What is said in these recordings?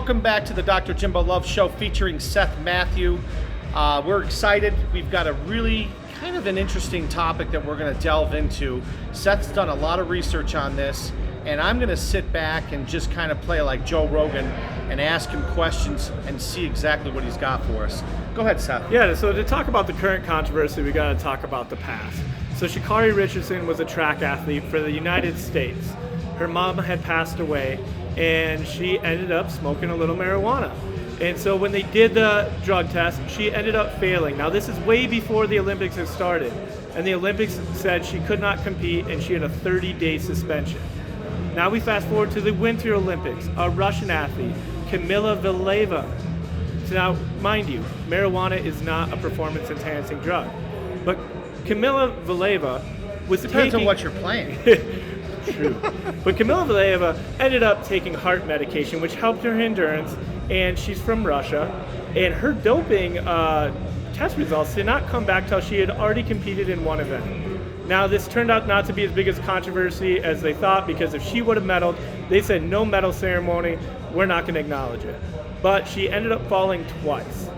welcome back to the Dr. Jimbo Love Show featuring Seth Matthew. We're excited. We've got a really kind of an interesting topic that we're going to delve into. Seth's done a lot of research on this, and I'm going to sit back and just kind of play like Joe Rogan and ask him questions and see exactly what he's got for us. Go ahead, Seth. Yeah, so to talk about the current controversy, we got to talk about the past. So Sha'Carri Richardson was a track athlete for the United States. Her mom had passed away, and she ended up smoking a little marijuana. And so when they did the drug test, she ended up failing. Now this is way before the Olympics had started. And the Olympics said she could not compete, and she had a 30-day suspension. Now we fast forward to the Winter Olympics. A Russian athlete, Camilla Villeva. So now, mind you, marijuana is not a performance-enhancing drug. But Camilla Villeva was Depends on what you're playing. True. But Camilla Villeva ended up taking heart medication, which helped her endurance, and she's from Russia. And her doping test results did not come back till she had already competed in one event. Now, this turned out not to be as big as controversy as they thought, because if she would have medaled, they said no medal ceremony, we're not going to acknowledge it. But she ended up falling twice.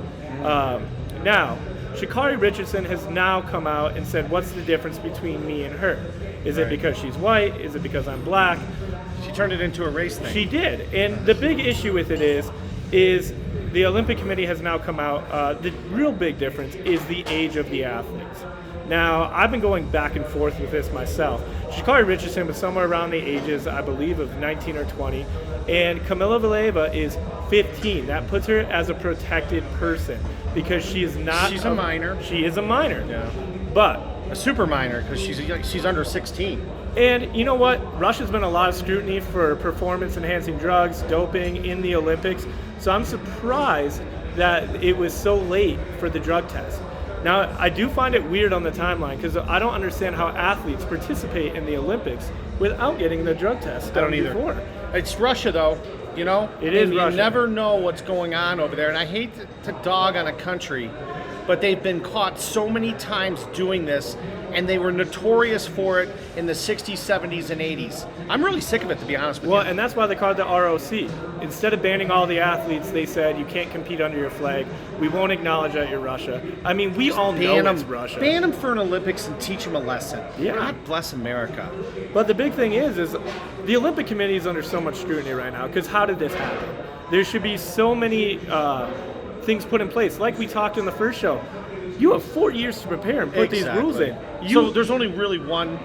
Now, Sha'Carri Richardson has now come out and said, what's the difference between me and her? Is it because she's white? Is it because I'm black? She turned it into a race thing. She did. And the big issue with it is the Olympic Committee has now come out. The real big difference is the age of the athletes. Now, I've been going back and forth with this myself. Sha'Carri Richardson was somewhere around the ages, I believe, of 19 or 20. And Camilla Villeva is 15. That puts her as a protected person because she is not... She's a minor. She is a minor. Yeah. But... a super minor, because she's under 16. And you know what? Russia's been a lot of scrutiny for performance-enhancing drugs, doping in the Olympics. So I'm surprised that it was so late for the drug test. Now, I do find it weird on the timeline because I don't understand how athletes participate in the Olympics without getting the drug test done before. It's Russia, though. You know, it is Russia. You never know what's going on over there. And I hate to dog on a country, but they've been caught so many times doing this, and they were notorious for it in the 60s, 70s, and 80s. I'm really sick of it, to be honest with you. Well, and that's why they called it the ROC. Instead of banning all the athletes, they said you can't compete under your flag. We won't acknowledge that you're Russia. I mean, we all know it's Russia. Ban them for an Olympics and teach them a lesson. Yeah. God bless America. But the big thing is the Olympic Committee is under so much scrutiny right now, because how did this happen? There should be so many things put in place. Like we talked in the first show, you have 4 years to prepare and put these rules in. So there's only really one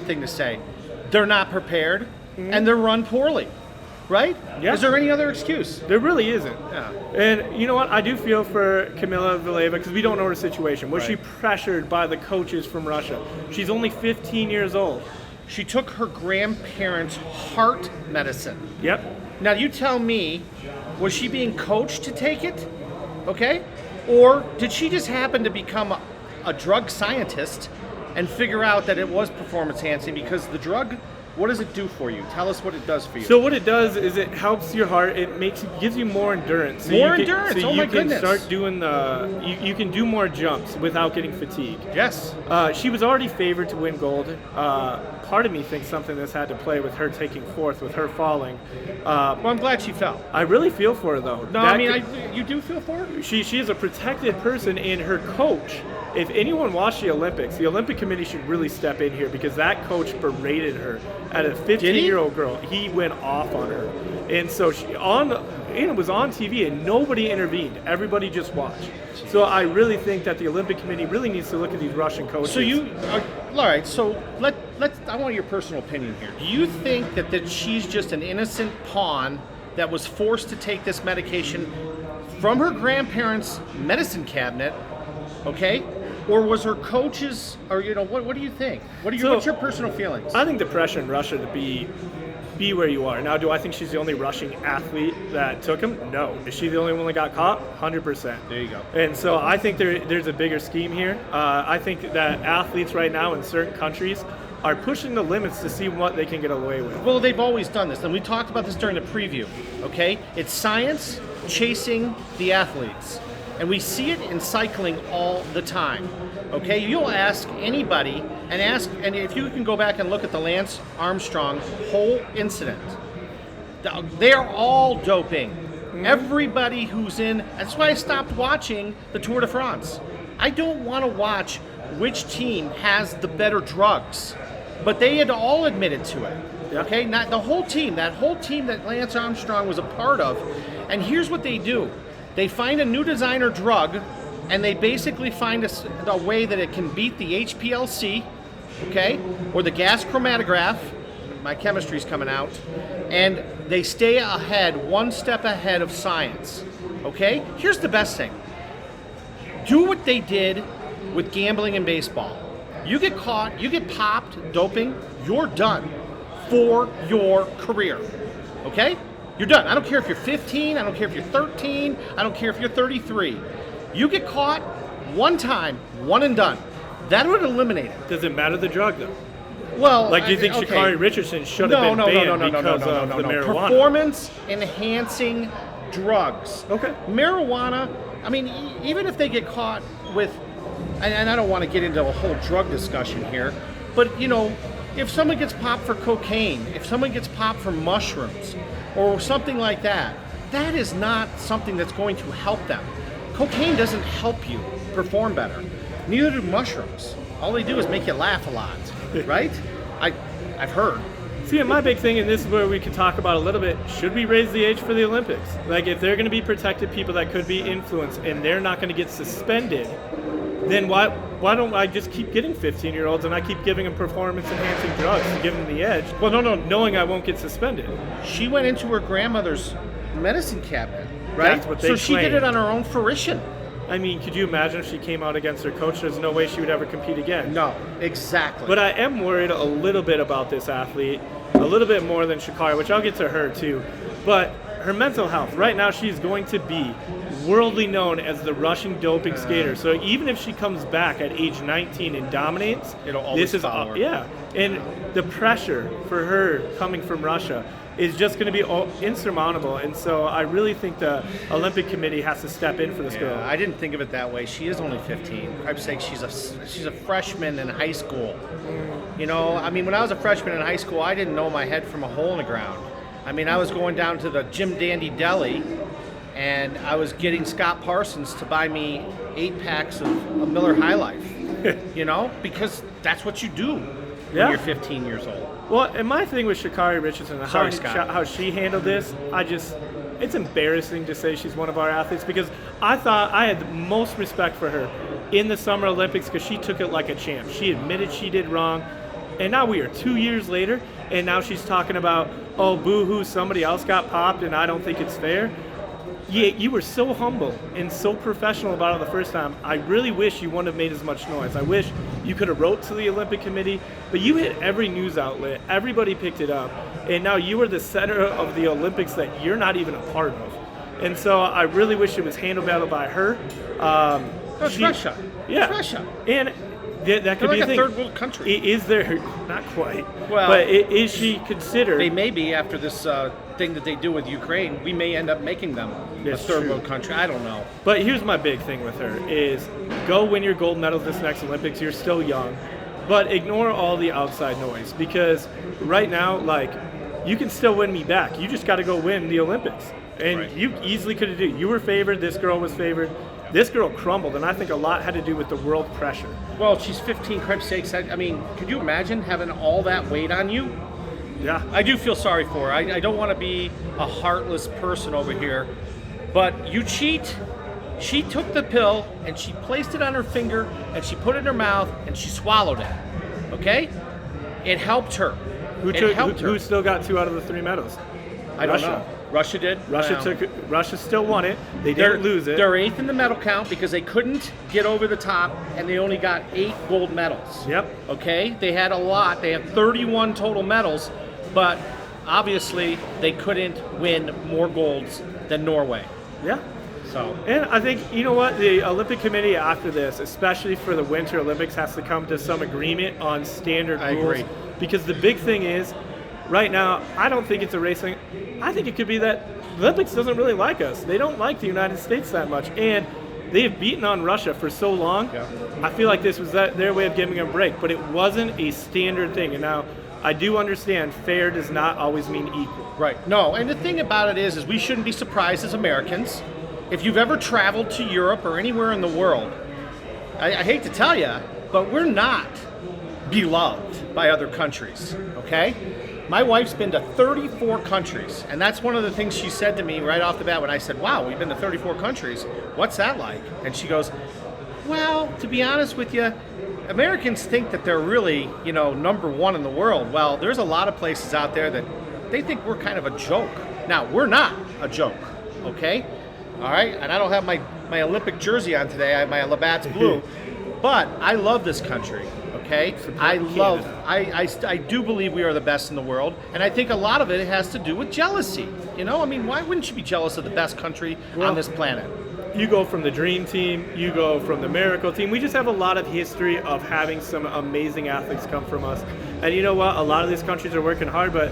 thing to say. They're not prepared, and they're run poorly, right? Yeah. Is there any other excuse? There really isn't. Yeah. And you know what? I do feel for Camilla Villeva because we don't know her situation. Was Right. she pressured by the coaches from Russia? She's only 15 years old. She took her grandparents' heart medicine. Yep. Now you tell me, was she being coached to take it? Okay? Or did she just happen to become a drug scientist and figure out that it was performance enhancing? Because the drug, what does it do for you? Tell us what it does for you. So what it does is it helps your heart. It gives you more endurance. So endurance. Oh my goodness. You can start doing you can do more jumps without getting fatigued. Yes. She was already favored to win gold. Part of me thinks something that's had to play with her taking fourth, with her falling. Well, I'm glad she fell. I really feel for her, though. No, you do feel for her? She is a protected person, and her coach, if anyone watched the Olympics, the Olympic Committee should really step in here, because that coach berated her at a 15-year-old girl. He went off on her. And so it was on TV, and nobody intervened. Everybody just watched. So I really think that the Olympic Committee really needs to look at these Russian coaches. So all right, so I want your personal opinion here. Do you think that she's just an innocent pawn that was forced to take this medication from her grandparents' medicine cabinet, okay? Or was her coaches, or what do you think? What's your personal feelings? I think the pressure in Russia to be where you are. Now, do I think she's the only Russian athlete that took him? No. Is she the only one that got caught? 100%. There you go. And so I think there's a bigger scheme here. I think that athletes right now in certain countries are pushing the limits to see what they can get away with. Well, they've always done this, and we talked about this during the preview, okay? It's science chasing the athletes. And we see it in cycling all the time. Okay, you'll ask anybody, and if you can go back and look at the Lance Armstrong whole incident, They're all doping. Everybody who's in. That's why I stopped watching the Tour de France. I don't want to watch which team has the better drugs, but they had all admitted to it. Yeah. Okay, not the whole team. That whole team that Lance Armstrong was a part of. And here's what they do: they find a new designer drug, and they basically find a way that it can beat the HPLC, okay, or the gas chromatograph. My chemistry's coming out, and they stay ahead, one step ahead of science. Okay? Here's the best thing. Do what they did with gambling in baseball. You get caught, you get popped doping, you're done for your career. Okay? You're done. I don't care if you're 15, I don't care if you're 13, I don't care if you're 33. You get caught one time, one and done. That would eliminate it. Does it matter the drug, though? Well, Like, do you think okay. Sha'Carri Richardson should have been banned because of the marijuana? Performance-enhancing drugs. Okay. Marijuana, I mean, even if they get caught with, and I don't want to get into a whole drug discussion here, but, you know, if someone gets popped for cocaine, if someone gets popped for mushrooms, or something like that, that is not something that's going to help them. Cocaine doesn't help you perform better. Neither do mushrooms. All they do is make you laugh a lot, right? I've heard. See, and my big thing, and this is where we could talk about a little bit, should we raise the age for the Olympics? Like, if they're going to be protected people that could be influenced and they're not going to get suspended, then why don't I just keep getting 15-year-olds and I keep giving them performance-enhancing drugs to give them the edge? Well, no, knowing I won't get suspended. She went into her grandmother's medicine cabinet, right? That's what they so she did claim. it on her own fruition. I mean, could you imagine if she came out against her coach? There's no way she would ever compete again. No, exactly. But I am worried a little bit about this athlete, a little bit more than Sha'Carri, which I'll get to her too. But her mental health, right now she's going to be worldly known as the Russian doping skater. So even if she comes back at age 19 and dominates, it'll always follow her. Yeah, and the pressure for her coming from Russia is just going to be insurmountable. And so I really think the Olympic Committee has to step in for this girl. I didn't think of it that way. She is only 15. For Christ's sake, she's a freshman in high school. You know, I mean, when I was a freshman in high school, I didn't know my head from a hole in the ground. I mean, I was going down to the Jim Dandy Deli, and I was getting Scott Parsons to buy me 8 packs of Miller High Life. You know, because that's what you do when you're 15 years old. Well, and my thing with Sha'Carri Richardson, how she handled this, it's embarrassing to say she's one of our athletes, because I thought I had the most respect for her in the Summer Olympics because she took it like a champ. She admitted she did wrong, and now we are 2 years later, and now she's talking about, oh, boo-hoo, somebody else got popped and I don't think it's fair. Yeah, you were so humble and so professional about it the first time. I really wish you wouldn't have made as much noise. I wish you could have wrote to the Olympic Committee, but you hit every news outlet. Everybody picked it up, and now you are the center of the Olympics that you're not even a part of. And so I really wish it was handled better by her. It's Russia. Yeah. It's Russia. And that could They're be like a thing. third world country. Is there, not quite, Well, but is she considered? They may be after this thing that they do with Ukraine. We may end up making them a It's third true. world country. I don't know. But here's my big thing with her is go win your gold medals this next Olympics. You're still young, but ignore all the outside noise, because right now, like, you can still win me back. You just got to go win the Olympics. And Right. you easily could have done. You were favored. This girl was favored. This girl crumbled, and I think a lot had to do with the world pressure. Well, she's 15, cripes sakes. I mean, could you imagine having all that weight on you? Yeah. I do feel sorry for her. I don't want to be a heartless person over here, but you cheat. She took the pill and she placed it on her finger and she put it in her mouth and she swallowed it. Okay? It helped her. Who still got 2 out of the 3 medals? I don't Russia. know. Russia did. Russia still won it. They didn't lose it. They're 8th in the medal count because they couldn't get over the top, and they only got 8 gold medals. Yep. Okay? They had a lot. They had 31 total medals, but obviously they couldn't win more golds than Norway. Yeah. So. And I think, you know what, the Olympic Committee after this, especially for the Winter Olympics, has to come to some agreement on standard rules. I agree. Because the big thing is, right now, I don't think it's a race thing. I think it could be that the Olympics doesn't really like us. They don't like the United States that much. And they have beaten on Russia for so long. Yeah. I feel like this was their way of giving them a break. But it wasn't a standard thing. And now I do understand fair does not always mean equal. Right. No, and the thing about it is we shouldn't be surprised as Americans. If you've ever traveled to Europe or anywhere in the world, I hate to tell you, but we're not beloved by other countries, okay? My wife's been to 34 countries, and that's one of the things she said to me right off the bat when I said, wow, we've been to 34 countries. What's that like? And she goes, well, to be honest with you, Americans think that they're really, number one in the world. Well, there's a lot of places out there that they think we're kind of a joke. Now, we're not a joke, okay? All right? And I don't have my Olympic jersey on today. I have my Labatt's blue. But I love this country, okay? I do believe we are the best in the world. And I think a lot of it has to do with jealousy. Why wouldn't you be jealous of the best country on this planet? You go from the dream team, you go from the miracle team. We just have a lot of history of having some amazing athletes come from us. And you know what? A lot of these countries are working hard, but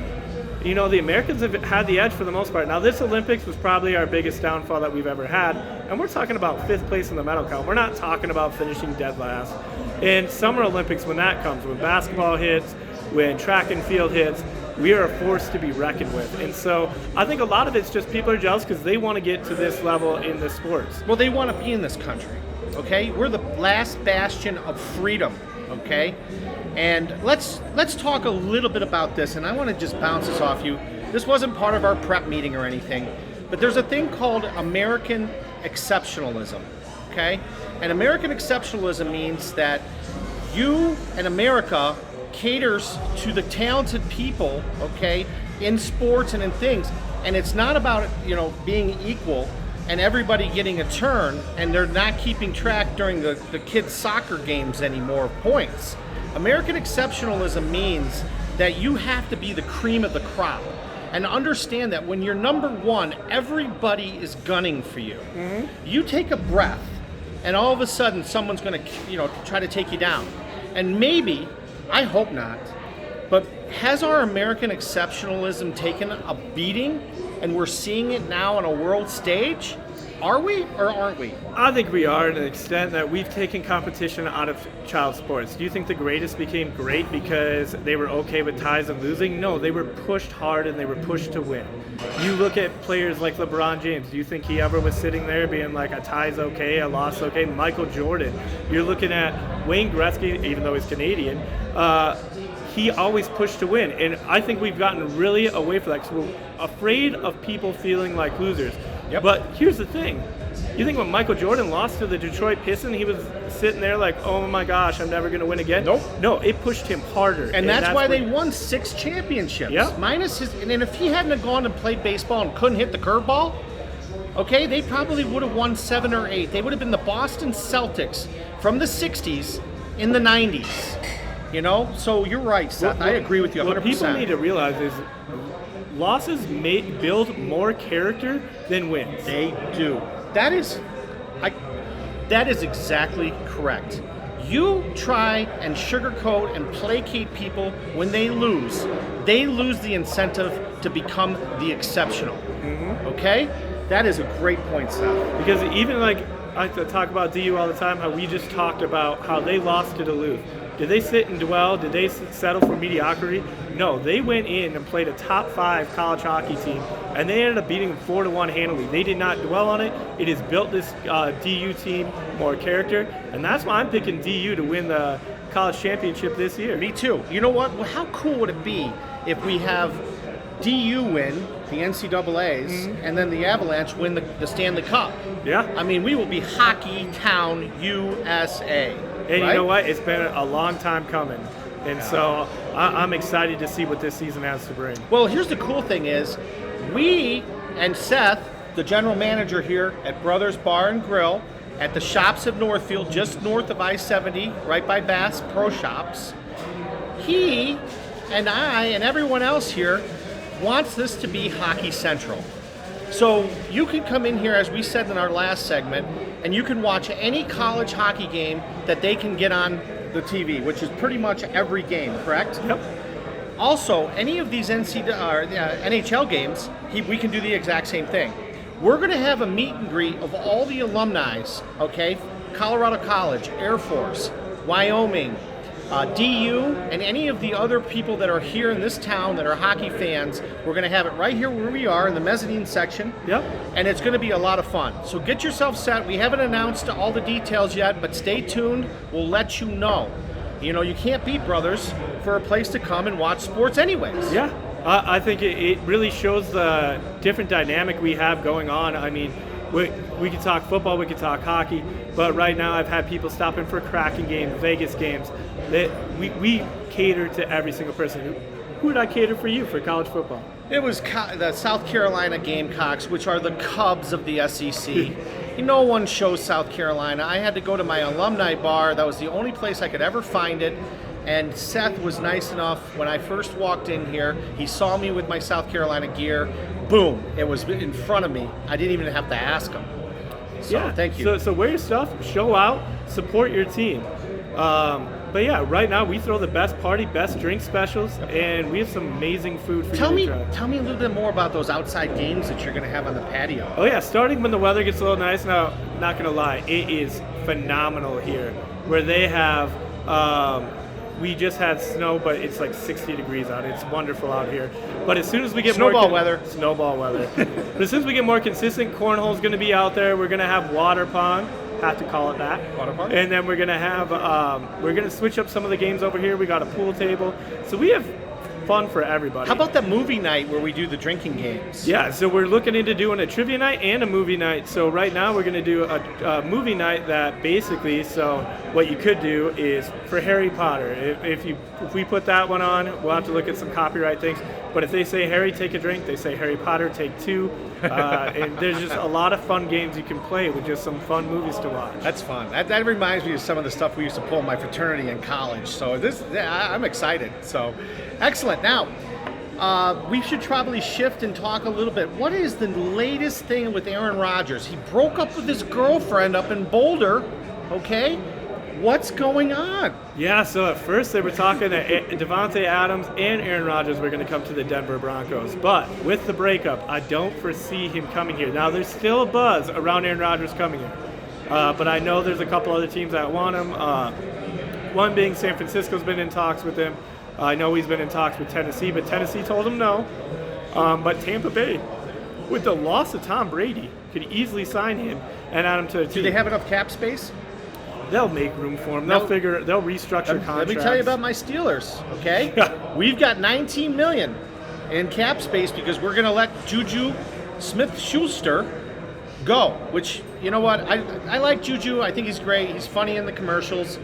the Americans have had the edge for the most part. Now, this Olympics was probably our biggest downfall that we've ever had, and we're talking about 5th place in the medal count. We're not talking about finishing dead last. In Summer Olympics, when that comes, when basketball hits, when track and field hits, we are a force to be reckoned with. And so I think a lot of it's just people are jealous because they want to get to this level in the sports. Well, they want to be in this country, okay? We're the last bastion of freedom, okay? And let's talk a little bit about this, and I want to just bounce this off you. This wasn't part of our prep meeting or anything, but there's a thing called American exceptionalism, okay? And American exceptionalism means that you and America caters to the talented people, okay, in sports and in things. And it's not about, being equal and everybody getting a turn, and they're not keeping track during the kids' soccer games anymore of points. American exceptionalism means that you have to be the cream of the crop and understand that when you're number one, everybody is gunning for you. Mm-hmm. You take a breath, and all of a sudden someone's going to, try to take you down. And maybe, I hope not, but has our American exceptionalism taken a beating and we're seeing it now on a world stage? Are we or aren't we? I think we are to an extent that we've taken competition out of child sports. Do you think the greatest became great because they were okay with ties and losing? No, they were pushed hard and they were pushed to win. You look at players like LeBron James. Do you think he ever was sitting there being like, a tie's okay, a loss okay? Michael Jordan. You're looking at Wayne Gretzky, even though he's Canadian, he always pushed to win. And I think we've gotten really away from that because we're afraid of people feeling like losers. Yep. But here's the thing. You think when Michael Jordan lost to the Detroit Pistons, he was sitting there like, oh my gosh, I'm never going to win again? Nope. No, it pushed him harder. And that's why they won 6 championships. Yep. Minus his, and if he hadn't have gone and played baseball and couldn't hit the curveball, okay, they probably would have won 7 or 8. They would have been the Boston Celtics from the 60s in the 90s. So you're right, Seth. I agree with you 100%. What people need to realize is losses build more character than wins. They do. That is exactly correct. You try and sugarcoat and placate people when they lose the incentive to become the exceptional. Mm-hmm. Okay? That is a great point, Seth. Because even I like to talk about DU all the time, how we just talked about how they lost to Duluth. Did they sit and dwell? Did they settle for mediocrity? No, they went in and played a top 5 college hockey team, and they ended up beating them 4-1 handily. They did not dwell on it. It has built this DU team more character, and that's why I'm picking DU to win the college championship this year. Me too. You know what? Well, how cool would it be if we have DU win the NCAAs, mm-hmm. and then the Avalanche win the Stanley Cup? Yeah. I mean, we will be Hockey Town, USA. And right? You know what? It's been a long time coming. And so I'm excited to see what this season has to bring. Well, here's the cool thing is we and Seth, the general manager here at Brothers Bar and Grill at the Shops of Northfield, just north of I-70, right by Bass Pro Shops, he and I and everyone else here wants this to be Hockey Central. So you can come in here, as we said in our last segment, and you can watch any college hockey game that they can get on the TV, which is pretty much every game, correct? Yep. Also, any of these NHL games, we can do the exact same thing. We're going to have a meet and greet of all the alumni, okay? Colorado College, Air Force, Wyoming, DU, and any of the other people that are here in this town that are hockey fans. We're going to have it right here where we are in the mezzanine section. Yep. And it's going to be a lot of fun. So get yourself set. We haven't announced all the details yet, but stay tuned. We'll let you know. You know, you can't beat Brothers for a place to come and watch sports anyways. Yeah. I think it really shows the different dynamic we have going on. I mean, we can talk football, we can talk hockey, but right now I've had people stopping for Kraken games, Vegas games. We cater to every single person. Who did I cater for you for college football? It was the South Carolina Gamecocks, which are the Cubs of the SEC. No one shows South Carolina. I had to go to my alumni bar. That was the only place I could ever find it. And Seth was nice enough when I first walked in here. He saw me with my South Carolina gear. Boom, it was in front of me. I didn't even have to ask him. So yeah, thank you. So wear your stuff, show out, support your team. But yeah, right now we throw the best party, best drink specials, and we have some amazing food for you to try. Tell me a little bit more about those outside games that you're going to have on the patio. Oh yeah, starting when the weather gets a little nice. Now, not going to lie, it is phenomenal here. Where they have, we just had snow, but it's like 60 degrees out. It's wonderful out here. But as soon as we get snowball weather. But as soon as we get more consistent, cornhole's going to be out there. We're going to have water pong. Have to call it that. Water pong. And then we're going to have, we're going to switch up some of the games over here. We got a pool table. So we have fun for everybody. How about the movie night where we do the drinking games? Yeah, so we're looking into doing a trivia night and a movie night. So right now we're going to do a movie night that basically, so what you could do is for Harry Potter, if we put that one on, we'll have to look at some copyright things. But if they say Harry, take a drink, they say Harry Potter, take two. And there's just a lot of fun games you can play with just some fun movies to watch. That's fun. That reminds me of some of the stuff we used to pull in my fraternity in college. So I'm excited. So excellent. Now, we should probably shift and talk a little bit. What is the latest thing with Aaron Rodgers? He broke up with his girlfriend up in Boulder, okay? What's going on? Yeah, so at first they were talking that Davante Adams and Aaron Rodgers were going to come to the Denver Broncos. But with the breakup, I don't foresee him coming here. Now, there's still a buzz around Aaron Rodgers coming here. But I know there's a couple other teams that want him. One being San Francisco's been in talks with him. I know he's been in talks with Tennessee, but Tennessee told him no. But Tampa Bay, with the loss of Tom Brady, could easily sign him and add him to the team. Do they have enough cap space? They'll make room for him. They'll restructure contracts. Let me tell you about my Steelers, okay? We've got $19 million in cap space because we're going to let Juju Smith-Schuster go, which, you know what? I like Juju. I think he's great. He's funny in the commercials.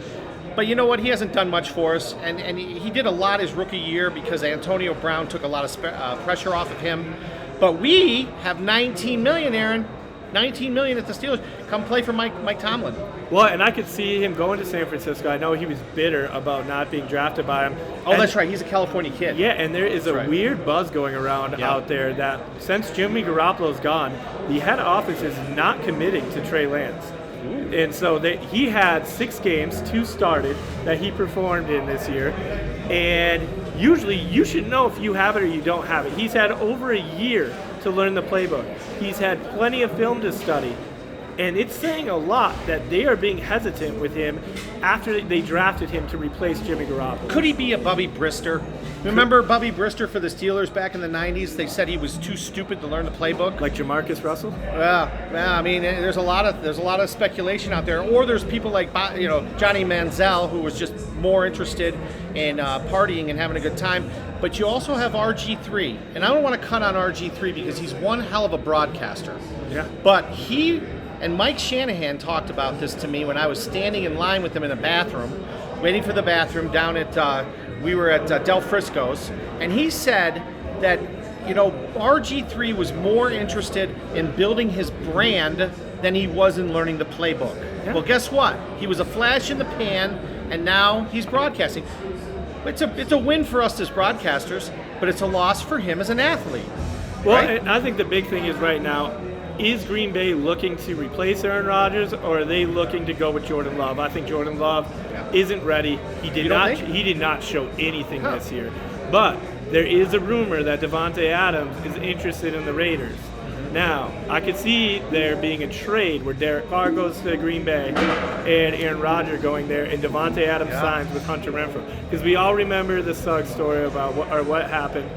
But you know what? He hasn't done much for us, and he did a lot his rookie year because Antonio Brown took a lot of pressure off of him. But we have $19 million, Aaron. $19 million at the Steelers. Come play for Mike Tomlin. Well, and I could see him going to San Francisco. I know he was bitter about not being drafted by him. Oh, that's right. He's a California kid. Yeah, and there is a weird buzz going around out there that since Jimmy Garoppolo's gone, the head office is not committing to Trey Lance. Ooh. And so he had 6 games, 2 started, that he performed in this year. And usually you should know if you have it or you don't have it. He's had over a year to learn the playbook. He's had plenty of film to study. And it's saying a lot that they are being hesitant with him after they drafted him to replace Jimmy Garoppolo. Could he be a Bubby Brister? Remember Bubby Brister for the Steelers back in the 90s? They said he was too stupid to learn the playbook. Like Jamarcus Russell? Yeah. I mean, there's a lot of speculation out there. Or there's people like Johnny Manziel, who was just more interested in partying and having a good time. But you also have RG3, and I don't want to cut on RG3 because he's one hell of a broadcaster. Yeah. But he and Mike Shanahan talked about this to me when I was standing in line with him in a bathroom, waiting for the bathroom down at, we were at Del Frisco's, and he said that, RG3 was more interested in building his brand than he was in learning the playbook. Yeah. Well, guess what? He was a flash in the pan, and now he's broadcasting. It's a win for us as broadcasters, but it's a loss for him as an athlete. Well, right? And I think the big thing is right now, is Green Bay looking to replace Aaron Rodgers, or are they looking to go with Jordan Love? I think Jordan Love isn't ready. He did not show anything this year. But there is a rumor that Davante Adams is interested in the Raiders. Now, I could see there being a trade where Derek Carr goes to Green Bay and Aaron Rodgers going there and Devontae Adams signs with Hunter Renfrow. Because we all remember the Suggs story about what happened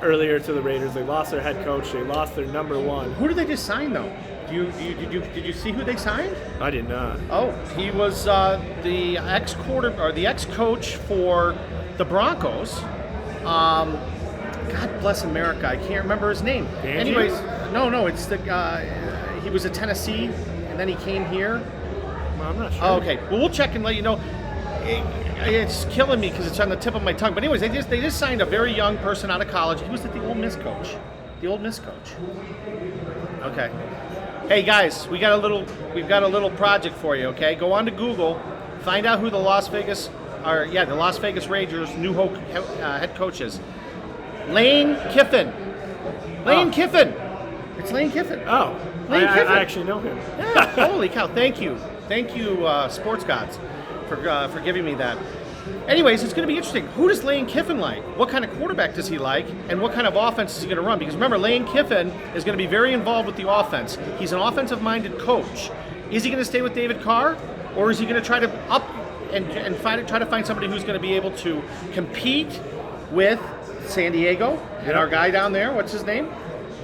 earlier to the Raiders. They lost their head coach. They lost their number one. Who did they just sign, though? Did you see who they signed? I did not. Oh, he was the ex-coach for the Broncos. God bless America. I can't remember his name. Angie? Anyways, no, it's the he was at Tennessee and then he came here. Well, I'm not sure. Oh, okay. Well, we'll check and let you know. It's killing me because it's on the tip of my tongue. But anyways, they just signed a very young person out of college. He was the Ole Miss coach. The Ole Miss coach. Okay. Hey guys, we've got a little project for you. Okay, go on to Google, find out who the Las Vegas Raiders' new head coach is. Lane Kiffin. Kiffin. It's Lane Kiffin. Oh, Lane Kiffin. I actually know him. Yeah, holy cow! Thank you, sports gods, for giving me that. Anyways, it's going to be interesting. Who does Lane Kiffin like? What kind of quarterback does he like? And what kind of offense is he going to run? Because remember, Lane Kiffin is going to be very involved with the offense. He's an offensive-minded coach. Is he going to stay with David Carr? Or is he going to try to try to find somebody who's going to be able to compete with San Diego and our guy down there? What's his name?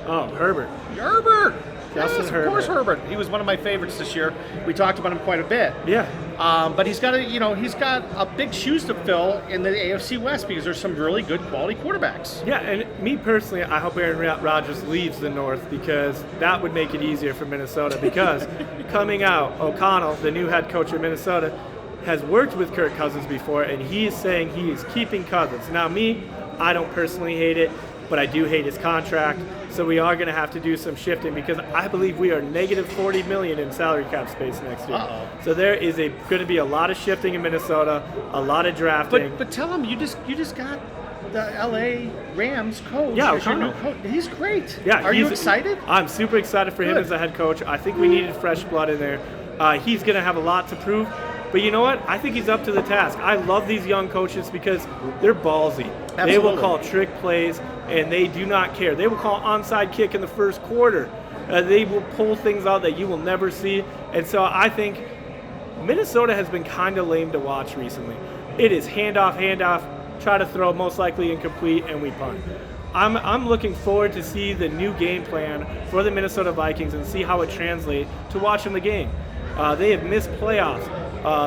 Oh, Herbert. Herbert. Justin Yes, of course, Herbert. He was one of my favorites this year. We talked about him quite a bit. Yeah. But he's got a big shoes to fill in the AFC West because there's some really good quality quarterbacks. Yeah, and me personally, I hope Aaron Rodgers leaves the North because that would make it easier for Minnesota. Because coming out, O'Connell, the new head coach of Minnesota, has worked with Kirk Cousins before, and he is saying he is keeping Cousins. Now, me, I don't personally hate it, but I do hate his contract. So we are going to have to do some shifting because I believe we are negative $40 million in salary cap space next year. Uh-oh. So there is going to be a lot of shifting in Minnesota, a lot of drafting. But tell him you just got the LA Rams coach. Yeah, as your new O'Connell. coach. He's great. Yeah, Are you excited? I'm super excited for him Good. as a head coach. I think we needed fresh blood in there. He's going to have a lot to prove. But you know what? I think he's up to the task. I love these young coaches because they're ballsy. Absolutely. They will call trick plays, and they do not care. They will call onside kick in the first quarter. They will pull things out that you will never see. And so I think Minnesota has been kind of lame to watch recently. It is handoff, try to throw, most likely incomplete, and we punt. I'm looking forward to see the new game plan for the Minnesota Vikings and see how it translates to watching the game. They have missed playoffs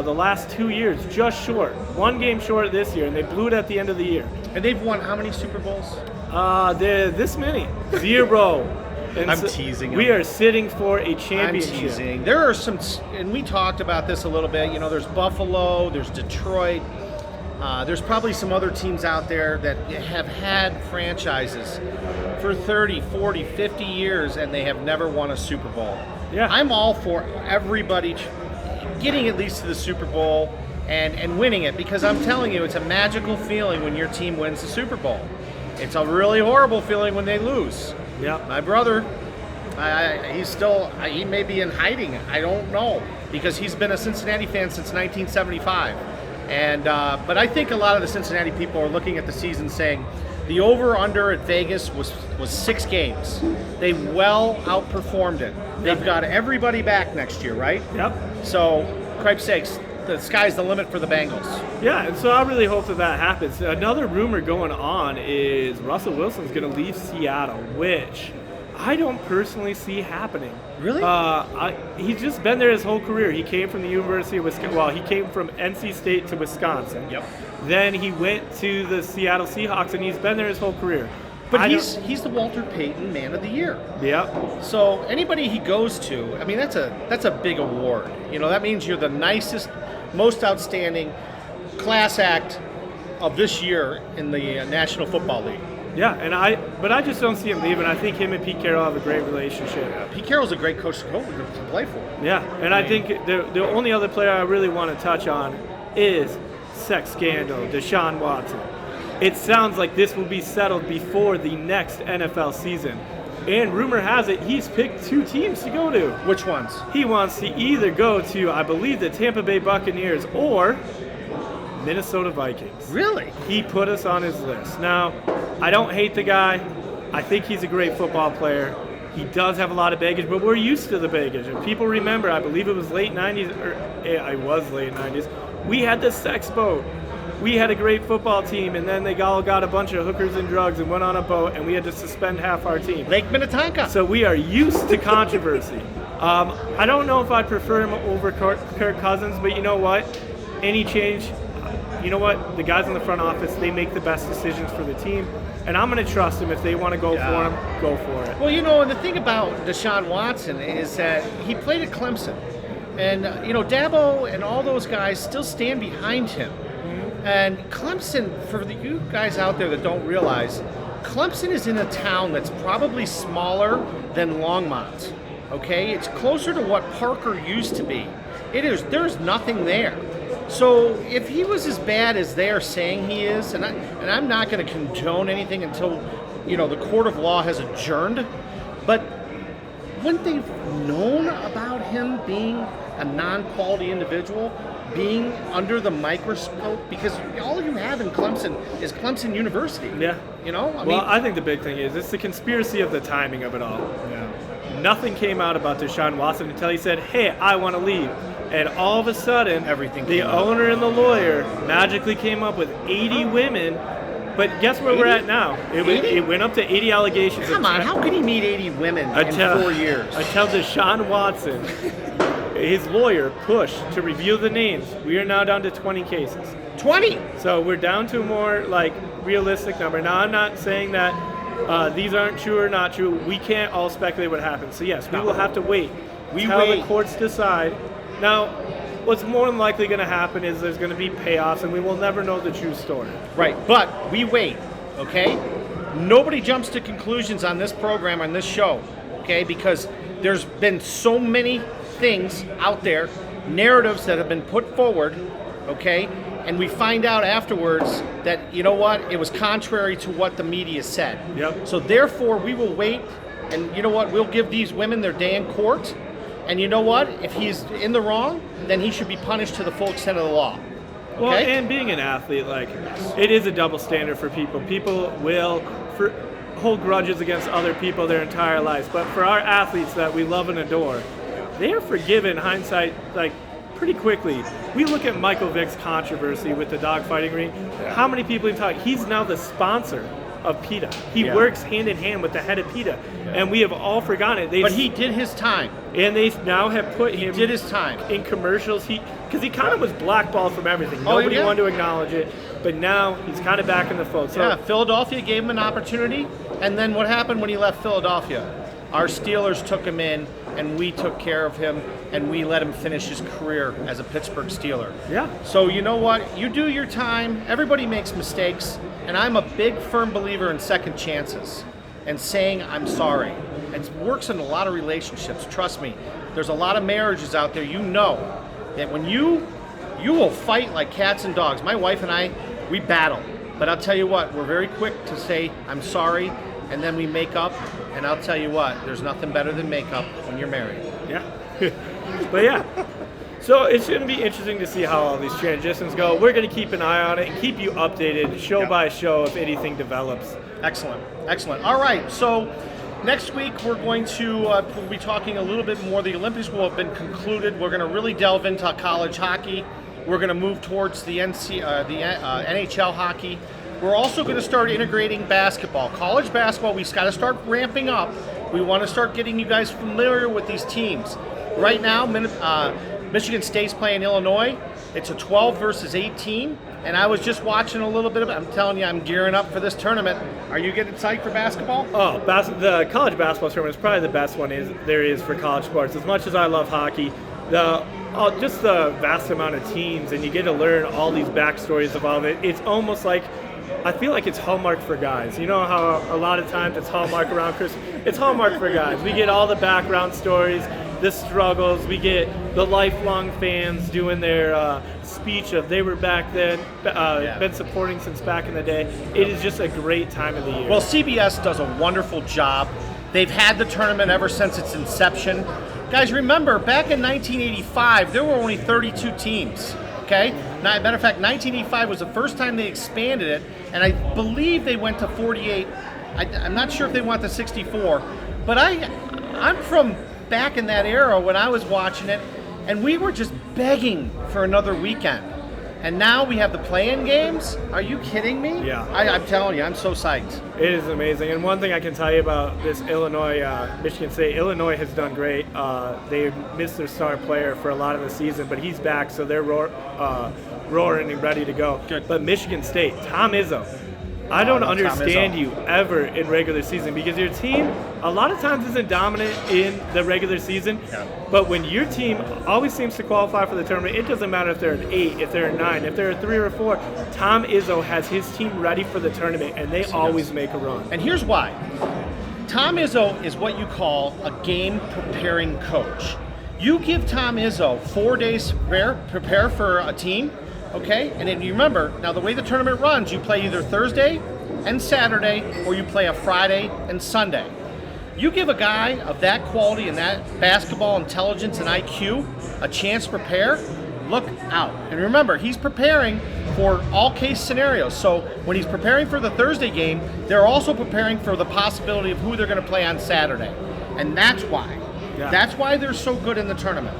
the last 2 years, just short. One game short this year, and they blew it at the end of the year. And they've won how many Super Bowls? They're this many. 0. And I'm teasing We them. are sitting for a championship. I'm teasing. There are some, and we talked about this a little bit. You know, there's Buffalo, there's Detroit. There's probably some other teams out there that have had franchises for 30, 40, 50 years, and they have never won a Super Bowl. Yeah. I'm all for everybody getting at least to the Super Bowl and winning it, because I'm telling you, it's a magical feeling when your team wins the Super Bowl. It's a really horrible feeling when they lose. Yeah. My brother, he may be in hiding. I don't know, because he's been a Cincinnati fan since 1975. And but I think a lot of the Cincinnati people are looking at the season saying the over/under at Vegas was 6 games. They well outperformed it. They've got everybody back next year, right? Yep. So, cripe's sakes, the sky's the limit for the Bengals. Yeah, and so I really hope that happens. Another rumor going on is Russell Wilson's going to leave Seattle, which I don't personally see happening. Really? He's just been there his whole career. He came from the University of Wisconsin. Well, he came from NC State to Wisconsin. Yep. Then he went to the Seattle Seahawks, and he's been there his whole career. But he's the Walter Payton Man of the Year. Yep. So anybody he goes to, I mean, that's a big award. You know, that means you're the nicest, most outstanding class act of this year in the National Football League. Yeah, but I just don't see him leaving. I think him and Pete Carroll have a great relationship. Pete Carroll's a great coach to play for. Yeah, and I think the only other player I really want to touch on is sex scandal, Deshaun Watson. It sounds like this will be settled before the next NFL season. And rumor has it he's picked 2 teams to go to. Which ones? He wants to either go to, I believe, the Tampa Bay Buccaneers or Minnesota Vikings. Really? He put us on his list. Now, I don't hate the guy. I think he's a great football player. He does have a lot of baggage, but we're used to the baggage. And people remember, I believe it was late 90s, I was late 90s, we had the sex boat. We had a great football team, and then they all got a bunch of hookers and drugs and went on a boat, and we had to suspend half our team. Lake Minnetonka. So we are used to controversy. I don't know if I prefer him over Kirk Cousins, but you know what? Any change, you know what? The guys in the front office, they make the best decisions for the team, and I'm going to trust them. If they want to go for him, go for it. Well, you know, and the thing about Deshaun Watson is that he played at Clemson. And, Dabo and all those guys still stand behind him. And Clemson, for you guys out there that don't realize, Clemson is in a town that's probably smaller than Longmont. Okay, it's closer to what Parker used to be. There's nothing there. So if he was as bad as they are saying he is, and I'm not going to condone anything until the court of law has adjourned, but wouldn't they have known about him being a non-quality individual, being under the microscope? Because all you have in Clemson is Clemson University. Yeah. I think the big thing is it's the conspiracy of the timing of it all. Yeah. Nothing came out about Deshaun Watson until he said, "Hey, I want to leave." And all of a sudden, the owner and the lawyer magically came up with 80 women. But guess where 80? We're at now? It went up to 80 allegations. Come on, how could he meet 80 women in 4 years? Until Deshaun Watson, his lawyer, pushed to review the names. We are now down to 20 cases. 20? So we're down to a more realistic number. Now, I'm not saying that these aren't true or not true. We can't all speculate what happens. So yes, we will have to wait until the courts decide. Now, what's more than likely going to happen is there's going to be payoffs, and we will never know the true story. Right, but we wait, okay? Nobody jumps to conclusions on this program, on this show, okay? Because there's been so many things out there, narratives that have been put forward, okay? And we find out afterwards that, it was contrary to what the media said. Yep. So therefore, we will wait, and we'll give these women their day in court. And you know what? If he's in the wrong, then he should be punished to the full extent of the law. Okay? Well, and being an athlete, it is a double standard for people. People will hold grudges against other people their entire lives. But for our athletes that we love and adore, they are forgiven hindsight, pretty quickly. We look at Michael Vick's controversy with the dogfighting ring. Yeah. How many people have talked? He's now the sponsor of PETA. He works hand in hand with the head of PETA, and we have all forgotten it. But he did his time, and they now have put him. He did his time in commercials. Because he kind of was blackballed from everything. Nobody wanted to acknowledge it, but now he's kind of back in the fold. So, Philadelphia gave him an opportunity, and then what happened when he left Philadelphia? Our Steelers took him in, and we took care of him, and we let him finish his career as a Pittsburgh Steeler. Yeah. So you know what? You do your time. Everybody makes mistakes, and I'm a big, firm believer in second chances and saying I'm sorry. It works in a lot of relationships. Trust me. There's a lot of marriages out there. That when you will fight like cats and dogs. My wife and I, we battle. But I'll tell you what, we're very quick to say I'm sorry, and then we make up. And I'll tell you what, there's nothing better than makeup when you're married. Yeah. But so it's going to be interesting to see how all these transitions go. We're going to keep an eye on it and keep you updated show by show if anything develops. Excellent. All right, so next week we're going to we'll be talking a little bit more. The Olympics will have been concluded. We're going to really delve into college hockey. We're going to move towards the NHL hockey. We're also going to start integrating basketball. College basketball, we've got to start ramping up. We want to start getting you guys familiar with these teams. Right now, Michigan State's playing Illinois. It's a 12 versus 18, and I was just watching a little bit of it. I'm telling you, I'm gearing up for this tournament. Are you getting psyched for basketball? Oh, the college basketball tournament is probably the best one there is for college sports. As much as I love hockey, just the vast amount of teams, and you get to learn all these backstories of all of it. It's almost like, I feel like it's Hallmark for guys. You know how a lot of times it's Hallmark around Christmas? It's Hallmark for guys. We get all the background stories, the struggles. We get the lifelong fans doing their speech of they were back then, been supporting since back in the day. It is just a great time of the year. Well, CBS does a wonderful job. They've had the tournament ever since its inception. Guys, remember, back in 1985, there were only 32 teams. Okay? Matter of fact, 1985 was the first time they expanded it, and I believe they went to 48. I'm not sure if they went to 64, But I'm from back in that era when I was watching it, and we were just begging for another weekend. And now we have the play-in games? Are you kidding me? Yeah. I'm telling you, I'm so psyched. It is amazing. And one thing I can tell you about this Michigan State, Illinois has done great. They missed their star player for a lot of the season, but he's back, so they're roaring and ready to go. Good. But Michigan State, Tom Izzo, I don't understand you ever in regular season, because your team a lot of times isn't dominant in the regular season, but when your team always seems to qualify for the tournament, it doesn't matter if they're an 8, if they're a 9, if they're a 3 or a 4. Tom Izzo has his team ready for the tournament, and they always make a run. And here's why. Tom Izzo is what you call a game-preparing coach. You give Tom Izzo 4 days to prepare for a team, okay? And then you remember, now the way the tournament runs, you play either Thursday and Saturday, or you play a Friday and Sunday. You give a guy of that quality and that basketball intelligence and IQ a chance to prepare, look out. And remember, he's preparing for all case scenarios. So when he's preparing for the Thursday game, they're also preparing for the possibility of who they're going to play on Saturday. And that's why. Yeah. That's why they're so good in the tournament.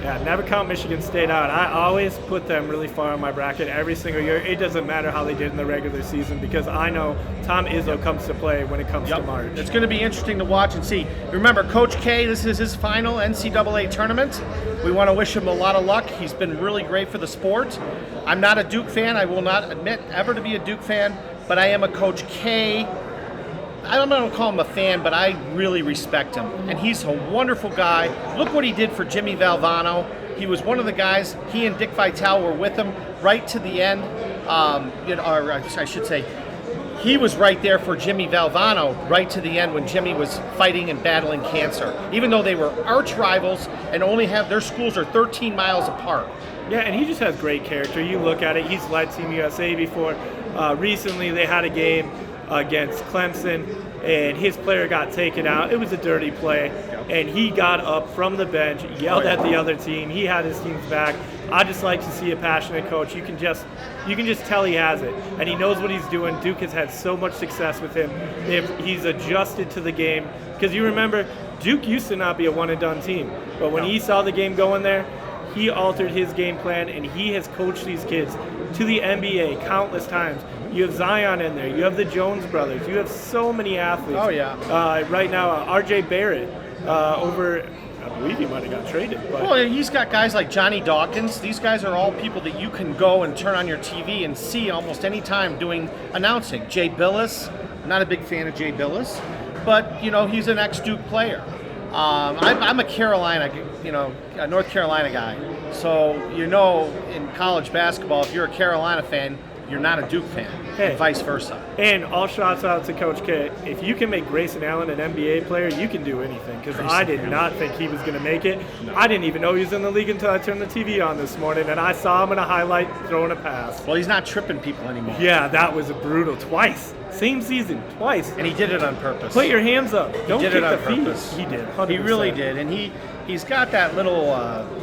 Yeah, never count Michigan State out. I always put them really far in my bracket every single year. It doesn't matter how they did in the regular season, because I know Tom Izzo comes to play when it comes to March. It's going to be interesting to watch and see. Remember, Coach K, this is his final NCAA tournament. We want to wish him a lot of luck. He's been really great for the sport. I'm not a Duke fan. I will not admit ever to be a Duke fan, but I am a Coach K. I don't know to call him a fan, but I really respect him. And he's a wonderful guy. Look what he did for Jimmy Valvano. He was one of the guys, he and Dick Vitale were with him right to the end. Or I should say, he was right there for Jimmy Valvano right to the end when Jimmy was fighting and battling cancer. Even though they were arch rivals and only have their schools are 13 miles apart. Yeah, and he just has great character. You look at it, he's led Team USA before. Recently they had a game against Clemson, and his player got taken out. It was a dirty play, and he got up from the bench, yelled at the other team. He had his team's back. I just like to see a passionate coach. You can just tell he has it, and he knows what he's doing. Duke has had so much success with him. If he's adjusted to the game, because you remember, Duke used to not be a one-and-done team, but when he saw the game going there, he altered his game plan, and he has coached these kids to the NBA countless times. You have Zion in there. You have the Jones brothers. You have so many athletes. Oh, yeah. Right now, R.J. Barrett over, I believe he might have got traded. But. Well, he's got guys like Johnny Dawkins. These guys are all people that you can go and turn on your TV and see almost any time doing announcing. Jay Billis. I'm not a big fan of Jay Billis, but, he's an ex-Duke player. I'm a Carolina, a North Carolina guy. So, in college basketball, if you're a Carolina fan, you're not a Duke fan, and vice versa. And all shots out to Coach K. If you can make Grayson Allen an NBA player, you can do anything, because I did not think he was going to make it. No. I didn't even know he was in the league until I turned the TV on this morning, and I saw him in a highlight throwing a pass. Well, he's not tripping people anymore. Yeah, that was brutal. Twice. Same season, twice. And he did it on purpose. Put your hands up. Don't kick the feet. He did. 100%. He really did. And he's got that little,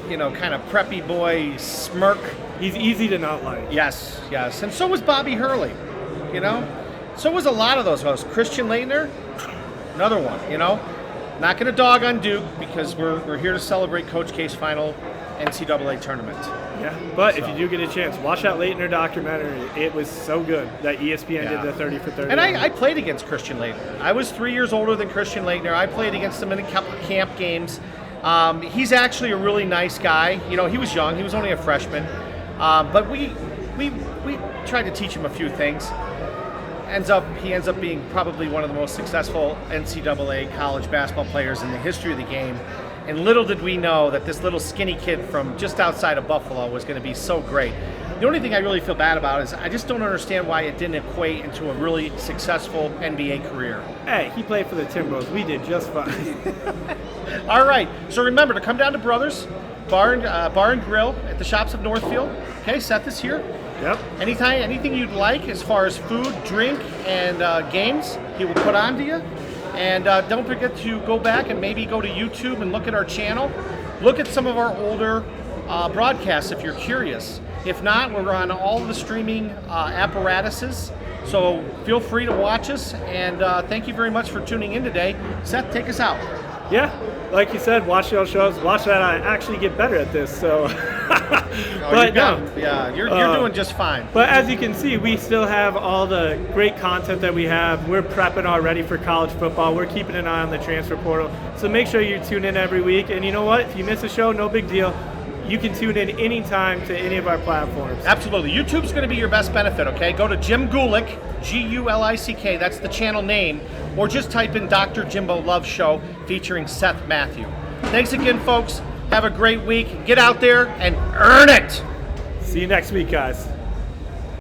kind of preppy boy smirk. Going He's easy to not like. Yes. And so was Bobby Hurley, So was a lot of those hosts. Christian Laettner, another one, Not going to dog on Duke, because we're here to celebrate Coach K's final NCAA tournament. Yeah, but if you do get a chance, watch that Laettner documentary. It was so good that ESPN did the 30 for 30. And I played against Christian Laettner. I was 3 years older than Christian Laettner. I played against him in a couple camp games. He's actually a really nice guy. He was young. He was only a freshman. But we tried to teach him a few things. He ends up being probably one of the most successful NCAA college basketball players in the history of the game. And little did we know that this little skinny kid from just outside of Buffalo was going to be so great. The only thing I really feel bad about is I just don't understand why it didn't equate into a really successful NBA career. Hey, he played for the Timberwolves. We did just fine. All right. So remember to come down to Brothers Bar and Grill at the Shops of Northfield. Okay, Seth is here. Yep. Anything you'd like as far as food, drink, and games, he will put on to you. And don't forget to go back and maybe go to YouTube and look at our channel. Look at some of our older broadcasts if you're curious. If not, we're on all the streaming apparatuses. So feel free to watch us, and thank you very much for tuning in today. Seth, take us out. Yeah, like you said, watch those shows. Watch that I actually get better at this. So, but no, yeah, you're doing just fine. But as you can see, we still have all the great content that we have. We're prepping already for college football. We're keeping an eye on the transfer portal. So make sure you tune in every week. And you know what? If you miss a show, no big deal. You can tune in anytime to any of our platforms. Absolutely. YouTube's going to be your best benefit, okay? Go to Jim Gulick, Gulick, that's the channel name, or just type in Dr. Jimbo Love Show featuring Seth Matthew. Thanks again, folks. Have a great week. Get out there and earn it. See you next week, guys.